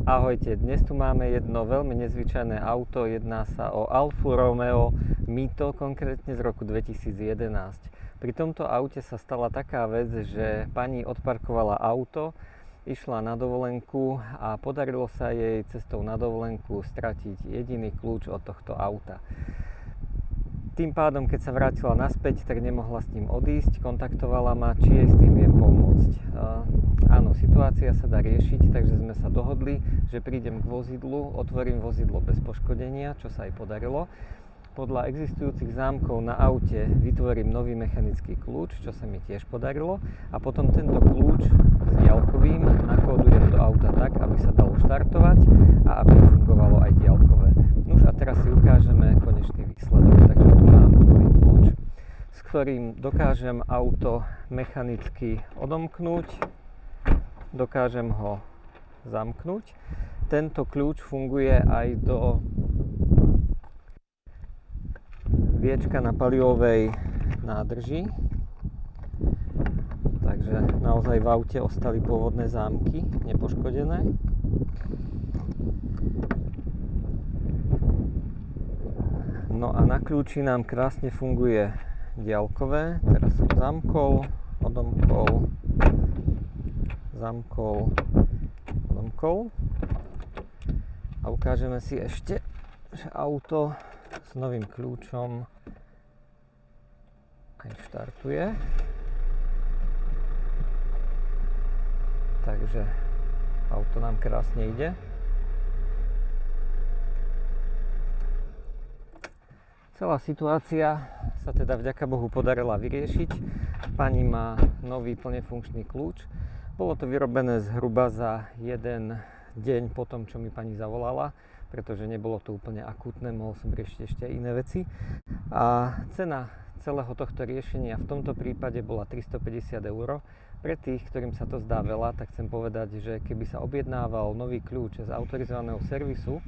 Ahojte, dnes tu máme jedno veľmi nezvyčajné auto, jedná sa o Alfu Romeo Mito, konkrétne z roku 2011. Pri tomto aute sa stala taká vec, že pani odparkovala auto, išla na dovolenku a podarilo sa jej cestou na dovolenku stratiť jediný kľúč od tohto auta. Tým pádom, keď sa vrátila naspäť, tak nemohla s ním odísť, kontaktovala ma, či jej s tým viem pomôcť. Áno, situácia sa dá riešiť, takže sme sa dohodli, že prídem k vozidlu, otvorím vozidlo bez poškodenia, čo sa aj podarilo. Podľa existujúcich zámkov na aute vytvorím nový mechanický kľúč, čo sa mi tiež podarilo, a potom tento kľúč s diaľkovým nakódujem do auta tak, aby sa dalo štartovať a aby fungovalo aj diaľkové. Nuž a teraz si ukážeme konečný výsledok, takže tu mám nový kľúč, s ktorým dokážem auto mechanicky odomknúť, dokážem ho zamknúť. Tento kľúč funguje aj do viečka na palivovej nádrži, takže naozaj v aute ostali pôvodné zámky nepoškodené. No a na kľúči nám krásne funguje diaľkové. Teraz som zamkol, odomkol, zamkol, odomkol. A ukážeme si ešte, že auto s novým kľúčom aj štartuje. Takže auto nám krásne ide. Celá situácia sa teda vďaka Bohu podarila vyriešiť. Pani má nový plne funkčný kľúč. Bolo to vyrobené zhruba za jeden deň po tom, čo mi pani zavolala, pretože nebolo to úplne akútne, mohol som riešiť ešte iné veci. A cena celého tohto riešenia v tomto prípade bola 350 €. Pre tých, ktorým sa to zdá veľa, tak chcem povedať, že keby sa objednával nový kľúč z autorizovaného servisu,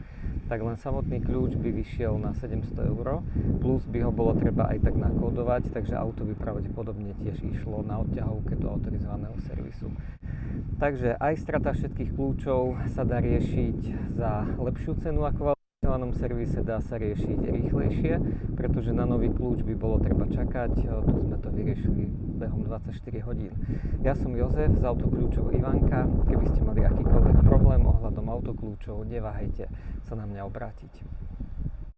tak len samotný kľúč by vyšiel na 700 €, plus by ho bolo treba aj tak nakódovať, takže auto by pravdepodobne tiež išlo na odťahovke do autorizovaného servisu. Takže aj strata všetkých kľúčov sa dá riešiť za lepšiu cenu ako v autorizovanom servise, dá sa riešiť rýchlejšie, pretože na nový kľúč by bolo treba čakať, tu sme to vyriešili behom 24 hodín. Ja som Jozef z Autokľúčov Ivanka. Keby ste mali akýkoľvek problém ohľadom autokľúčov, neváhajte sa na mňa obrátiť.